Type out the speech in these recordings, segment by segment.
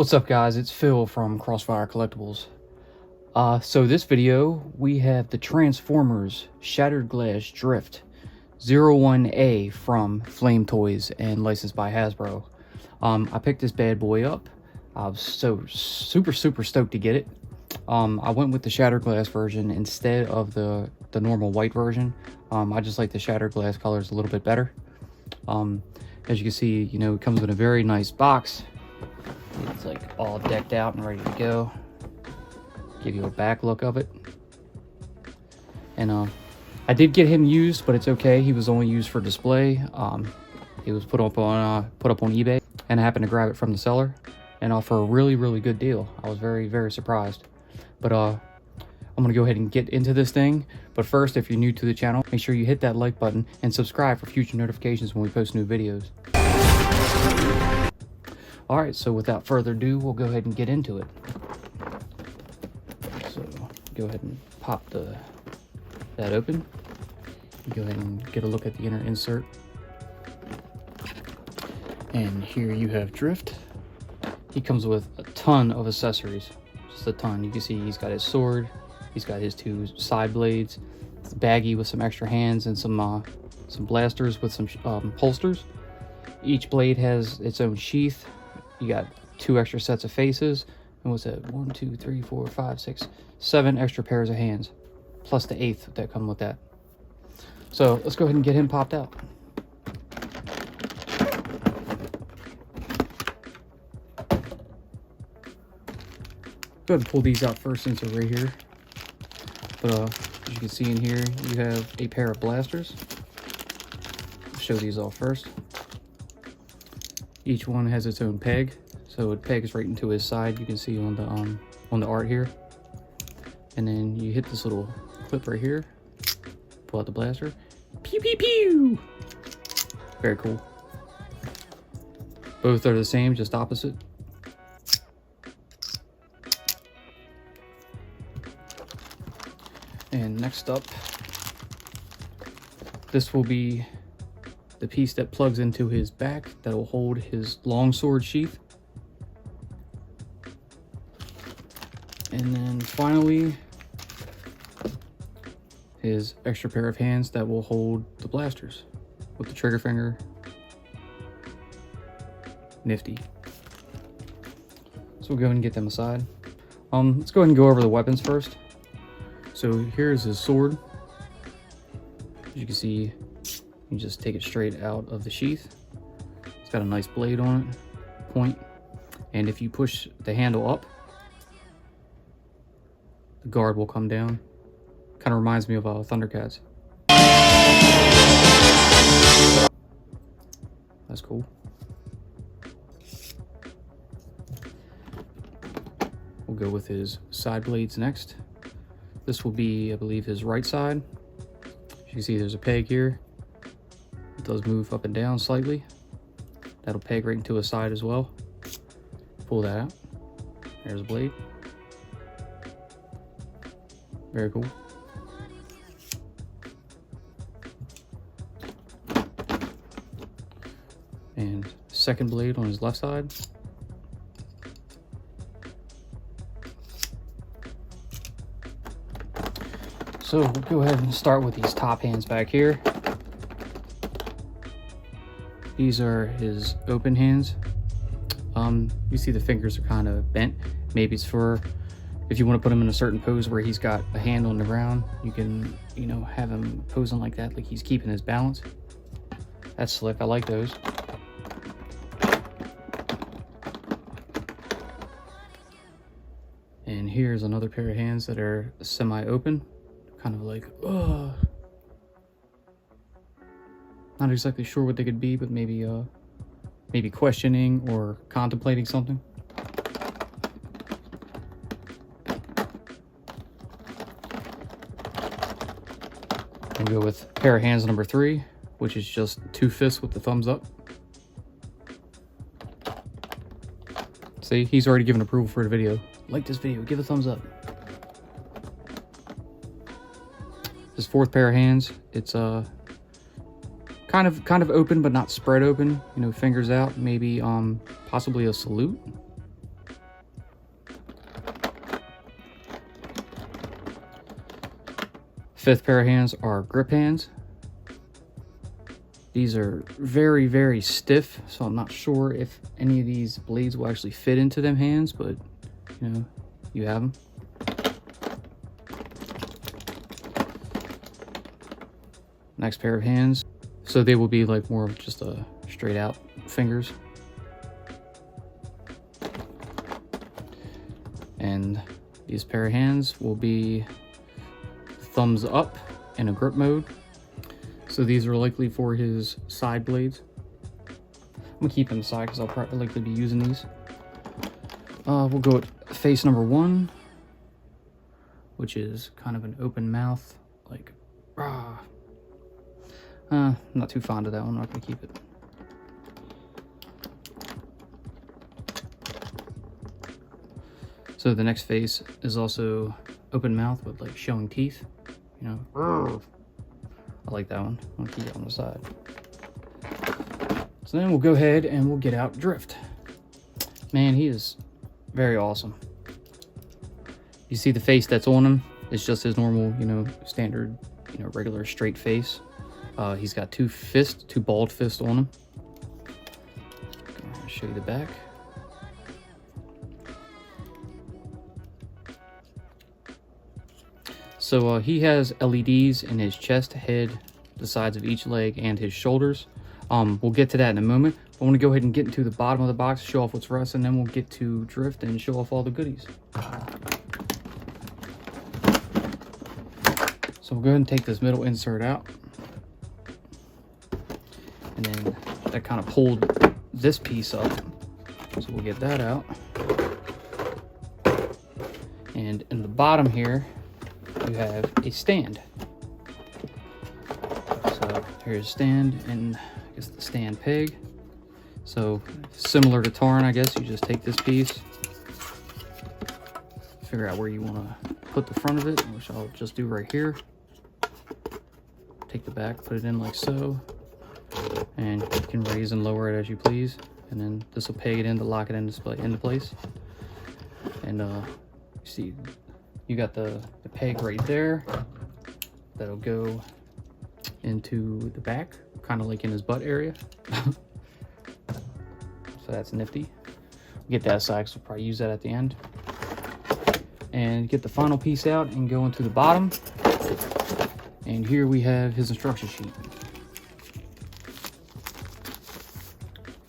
What's up guys, it's Phil from Crossfire Collectibles. So this video, we have the Transformers Shattered Glass Drift 01a from Flame Toys and licensed by Hasbro. I picked this bad boy up. I was so super stoked to get it. I went with the Shattered Glass version instead of the normal white version. I just like the Shattered Glass colors a little bit better. As you can see, you know, it comes with a very nice box. It's like all decked out and ready to go. Give you a back look of it. And I did get him used, but it's okay. He was only used for display. He was put up on eBay, and I happened to grab it from the seller, and for a really good deal. I was very surprised. But I'm gonna go ahead and get into this thing. But first, if you're new to the channel, make sure you hit that like button and subscribe for future notifications when we post new videos. Alright, so without further ado, we'll go ahead and get into it. So, go ahead and pop that open. Go ahead and get a look at the inner insert. And here you have Drift. He comes with a ton of accessories. Just a ton. You can see he's got his sword. He's got his two side blades. It's baggy with some extra hands and some blasters with some holsters. Each blade has its own sheath. You got 2 extra sets of faces, and what's that? 1, 2, 3, 4, 5, 6, 7 extra pairs of hands, plus the 8th that come with that. So let's go ahead and get him popped out. Go ahead and pull these out first since they're right here. But as you can see in here, you have a pair of blasters. I'll show these off first. Each one has its own peg, so it pegs right into his side. You can see on the art here. And then you hit this little clip right here, pull out the blaster, pew pew pew. Very cool. Both are the same, just opposite. And next up, this will be the piece that plugs into his back that will hold his longsword sheath. And then finally, his extra pair of hands that will hold the blasters with the trigger finger. Nifty. So we'll go ahead and get them aside. Let's go ahead and go over the weapons first. So here's his sword. As you can see, you just take it straight out of the sheath. It's got a nice blade on it, point. And if you push the handle up, the guard will come down. Kind of reminds me of Thundercats. That's cool. We'll go with his side blades next. This will be, I believe, his right side. As you can see, there's a peg here. It does move up and down slightly. That'll peg right into his side as well. Pull that out. There's a blade. Very cool. And second blade on his left side. So we'll go ahead and start with these top hands back here. These are his open hands. You see the fingers are kind of bent. Maybe it's for if you want to put him in a certain pose where he's got a hand on the ground. You can, you know, have him posing like that, like he's keeping his balance. That's slick. I like those. And here's another pair of hands that are semi-open. Kind of like, ugh. Not exactly sure what they could be, but maybe maybe questioning or contemplating something. We'll go with pair of hands number 3, which is just 2 fists with the thumbs up. See, he's already given approval for the video. Like this video, give a thumbs up. His 4th pair of hands, it's kind of open but not spread open, you know, fingers out, maybe possibly a salute. Fifth pair of hands are grip hands. These are very, very stiff, so I'm not sure if any of these blades will actually fit into them hands, but you know, you have them. Next pair of hands, so they will be like more of just a straight out fingers. And these pair of hands will be thumbs up in a grip mode. So these are likely for his side blades. I'm gonna keep them aside because I'll probably likely be using these. We'll go with face number 1, which is kind of an open mouth, like rah. I'm not too fond of that one. I'm not gonna keep it. So the next face is also open mouth with like showing teeth, you know. I like that one. I'm gonna keep it on the side. So then we'll go ahead and we'll get out Drift. Man, he is very awesome. You see the face that's on him? It's just his normal, you know, standard, you know, regular straight face. He's got two bald fists on him. I'll show you the back. So he has LEDs in his chest, head, the sides of each leg, and his shoulders. We'll get to that in a moment. I want to go ahead and get into the bottom of the box, show off what's for us, and then we'll get to Drift and show off all the goodies. So we'll go ahead and take this middle insert out. And then that kind of pulled this piece up. So we'll get that out. And in the bottom here, you have a stand. So here's a stand and I guess the stand peg. So similar to Tarn, I guess, you just take this piece, figure out where you want to put the front of it, which I'll just do right here. Take the back, put it in like so, and you can raise and lower it as you please. And then this will peg it in to lock it into place. And you see, you got the peg right there that'll go into the back, kind of like in his butt area. So that's nifty. Get that aside because we'll probably use that at the end. And get the final piece out and go into the bottom. And here we have his instruction sheet.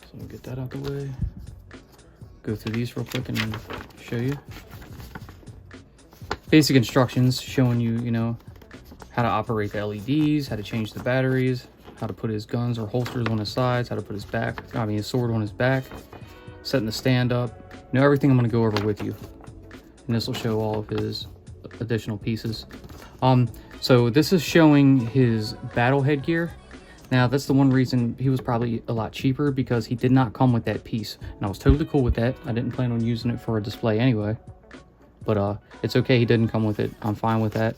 So we'll get that out the way. Go through these real quick and show you. Basic instructions showing you, you know, how to operate the LEDs, how to change the batteries, how to put his guns or holsters on his sides, how to put his sword on his back, setting the stand up. You know, everything I'm going to go over with you. And this will show all of his additional pieces. So this is showing his battle headgear. Now, that's the one reason he was probably a lot cheaper, because he did not come with that piece. And I was totally cool with that. I didn't plan on using it for a display anyway. But it's okay, he didn't come with it. I'm fine with that.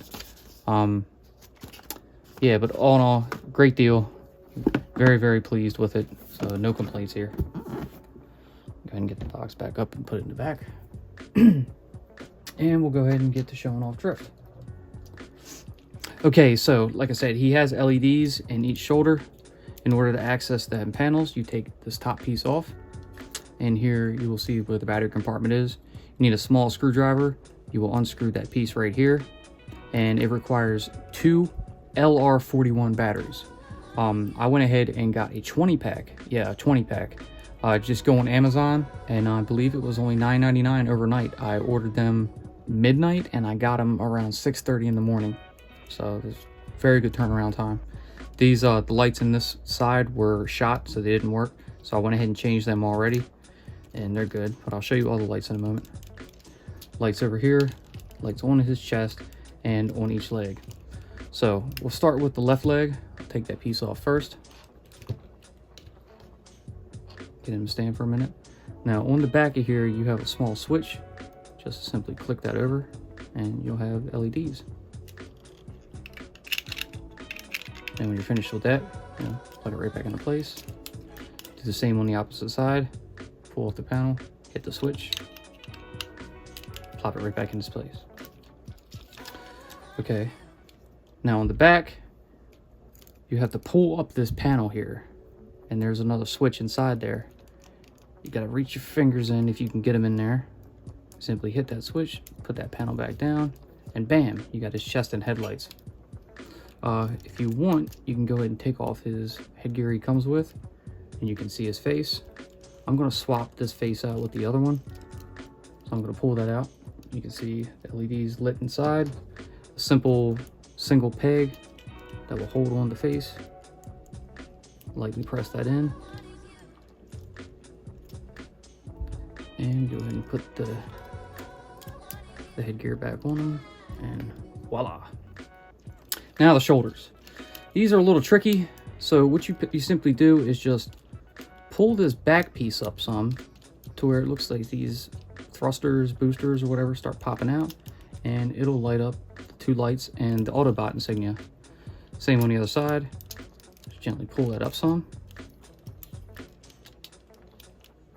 Yeah, but all in all, great deal. Very, very pleased with it. So no complaints here. Go ahead and get the box back up and put it in the back. And we'll go ahead and get to showing off Drift. Okay, so like I said, he has LEDs in each shoulder. In order to access the panels, you take this top piece off. And here you will see where the battery compartment is. You need a small screwdriver. You will unscrew that piece right here. And it requires 2 LR41 batteries. I went ahead and got a 20 pack. Yeah, a 20 pack. Just go on Amazon, and I believe it was only $9.99 overnight. I ordered them midnight and I got them around 6:30 in the morning. So there's very good turnaround time. These the lights in this side were shot, so they didn't work. So I went ahead and changed them already, and they're good. But I'll show you all the lights in a moment. Lights over here, lights on his chest, and on each leg. So we'll start with the left leg. I'll take that piece off first. Get him to stand for a minute. Now on the back of here, you have a small switch. Just simply click that over and you'll have LEDs. And when you're finished with that, you know, plug it right back into place. Do the same on the opposite side. Pull off the panel, hit the switch, plop it right back into place. Okay, Now on the back, you have to pull up this panel here, and there's another switch inside there. You gotta reach your fingers in if you can get them in there. Simply hit that switch, put that panel back down, and bam, you got his chest and headlights. If you want, you can go ahead and take off his headgear he comes with, and you can see his face. I'm gonna swap this face out with the other one. So I'm gonna pull that out. You can see the LEDs lit inside. A simple single peg that will hold on the face. Lightly press that in. And go ahead and put the headgear back on him, and voila. Now the shoulders. These are a little tricky, so what you simply do is just pull this back piece up some to where it looks like these thrusters, boosters, or whatever start popping out, and it'll light up the 2 lights and the Autobot insignia. Same on the other side. Just gently pull that up some,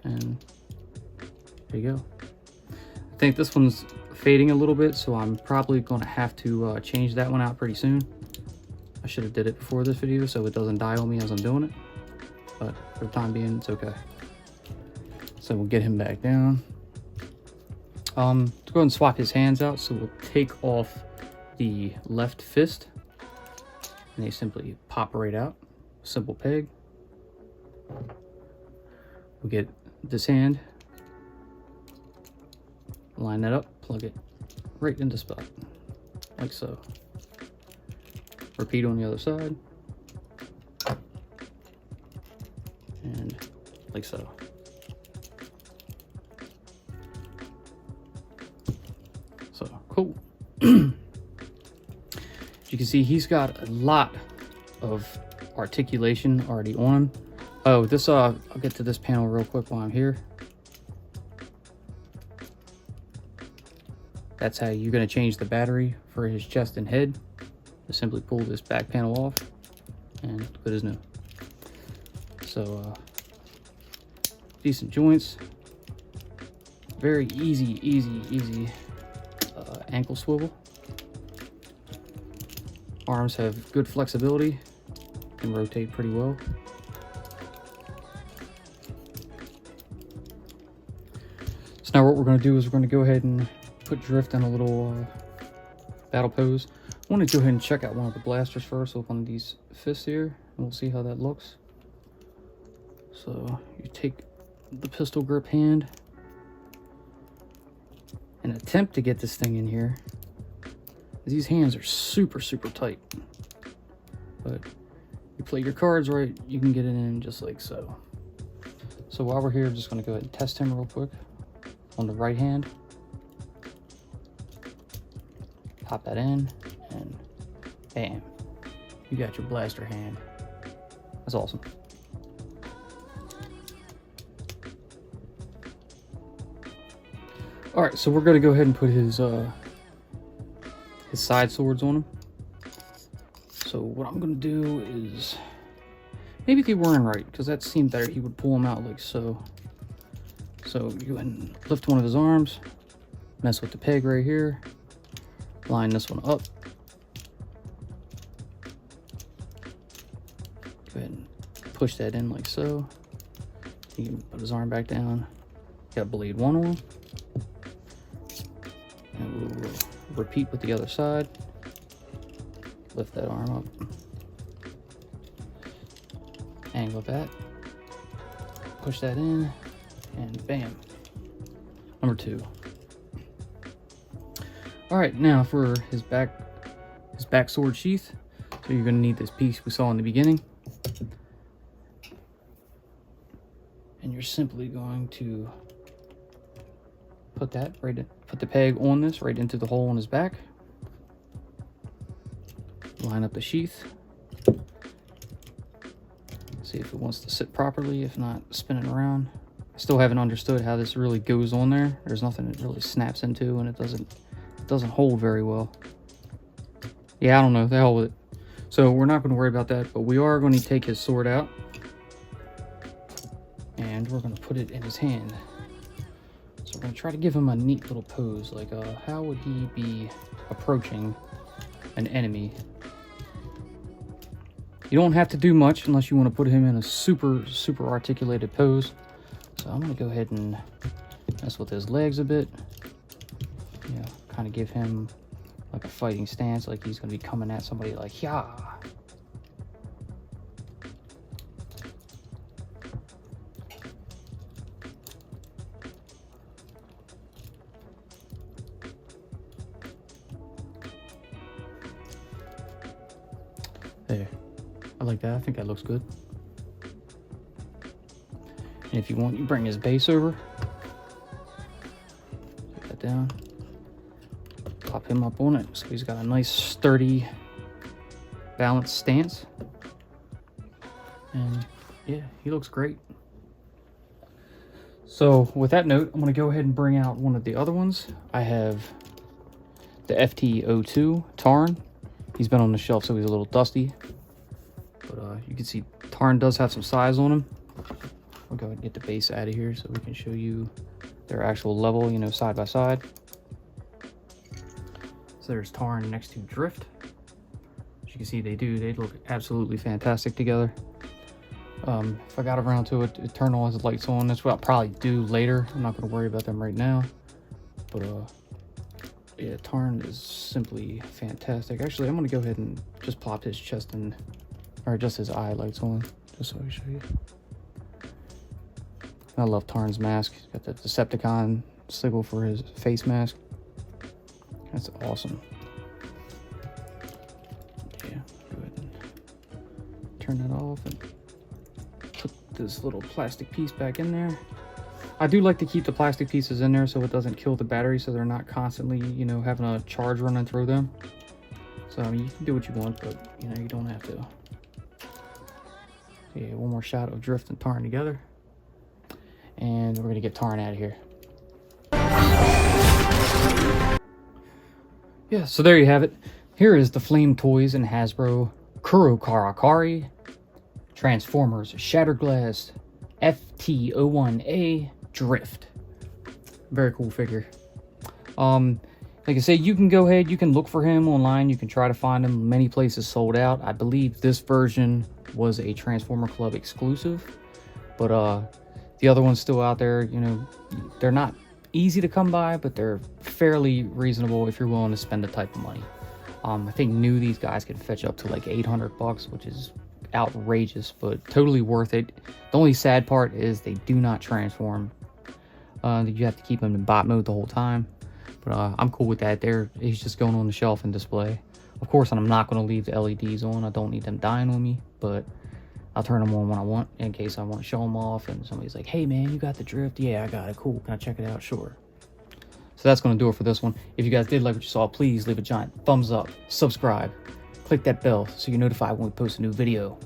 and there you go. I think this one's fading a little bit, so I'm probably going to have to change that one out pretty soon. I should have did it before this video so it doesn't die on me as I'm doing it, but for the time being, it's okay. So we'll get him back down. Let's go ahead and swap his hands out. So we'll take off the left fist, and they simply pop right out. Simple peg. We'll get this hand, line that up, plug it right into spot, like so. Repeat on the other side, and like so. So cool. You can see he's got a lot of articulation already on him. Oh, this I'll get to this panel real quick while I'm here. That's how you're going to change the battery for his chest and head. Just simply pull this back panel off, and good as new. So decent joints, very easy ankle swivel. Arms have good flexibility, can rotate pretty well. So now what we're going to do is we're going to go ahead and put Drift in a little battle pose. I want to go ahead and check out one of the blasters first with one of these fists here, and we'll see how that looks. So you take the pistol grip hand and attempt to get this thing in here. These hands are super tight, but you play your cards right, you can get it in just like so. So while we're here, I'm just going to go ahead and test him real quick on the right hand. Pop that in, and bam, you got your blaster hand. That's awesome. All right, so we're gonna go ahead and put his side swords on him. So what I'm gonna do is, maybe they weren't right, because that seemed better. He would pull them out like so. So you go ahead and lift one of his arms, mess with the peg right here, line this one up. Go ahead and push that in like so. You can put his arm back down. Got blade one on. And we'll repeat with the other side. Lift that arm up. Angle that. Push that in. And bam. Number two. All right, now for his back sword sheath. So you're gonna need this piece we saw in the beginning. And you're simply going to put that put the peg on this right into the hole in his back. Line up the sheath. See if it wants to sit properly. If not, spin it around. I still haven't understood how this really goes on there. There's nothing it really snaps into, and it doesn't hold very well. Yeah, I don't know. The hell with it. So we're not going to worry about that, but we are going to take his sword out, and we're going to put it in his hand. So we're going to try to give him a neat little pose, like how would he be approaching an enemy You don't have to do much unless you want to put him in a super articulated pose. So I'm going to go ahead and mess with his legs a bit. You know, kind of give him like a fighting stance, like he's going to be coming at somebody like, yeah. There. I like that. I think that looks good. And if you want, you bring his base over. Put that down. Pop him up on it. So he's got a nice, sturdy, balanced stance. And yeah, he looks great. So with that note, I'm going to go ahead and bring out one of the other ones. I have the FT02 Tarn. He's been on the shelf, so he's a little dusty. But you can see Tarn does have some size on him. We'll go ahead and get the base out of here so we can show you their actual level, you know, side by side. So there's Tarn next to Drift. As you can see, they look absolutely fantastic together. If I got around to it, turn all his lights on. That's what I'll probably do later. I'm not going to worry about them right now. But yeah, Tarn is simply fantastic. Actually, I'm going to go ahead and just plop his chest and, or just his eye lights on, just so I can show you. I love Tarn's mask. He's got the Decepticon sigil for his face mask. That's awesome. Yeah, go ahead and turn that off and put this little plastic piece back in there. I do like to keep the plastic pieces in there so it doesn't kill the battery, so they're not constantly, you know, having a charge running through them. So, I mean, you can do what you want, but, you know, you don't have to. Yeah, one more shot of Drift and Tarn together. And we're going to get Tarn out of here. Yeah, so there you have it. Here is the Flame Toys and Hasbro Kuro 01a Transformers Shattered Glass FT01a Drift. Very cool figure. Like I say, you can go ahead, you can look for him online, you can try to find him. Many places sold out. I believe this version was a Transformer Club exclusive, but the other one's still out there. You know, they're not easy to come by, but they're fairly reasonable if you're willing to spend the type of money. I think new these guys can fetch up to like $800, which is outrageous, but totally worth it. The only sad part is they do not transform. You have to keep them in bot mode the whole time, but I'm cool with that. He's just going on the shelf and display. Of course, I'm not going to leave the LEDs on. I don't need them dying on me, but I'll turn them on when I want, in case I want to show them off and somebody's like, hey man, you got the Drift? Yeah, I got it. Cool. Can I check it out? Sure. So that's going to do it for this one. If you guys did like what you saw, please leave a giant thumbs up, subscribe, click that bell so you're notified when we post a new video.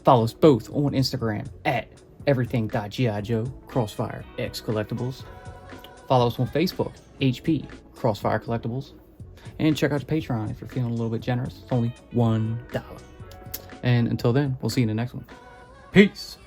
Follow us both on Instagram at everything.gijoe Crossfire X Collectibles. Follow us on Facebook, HP Crossfire Collectibles. And check out the Patreon if you're feeling a little bit generous. It's only $1. And until then, we'll see you in the next one. Peace.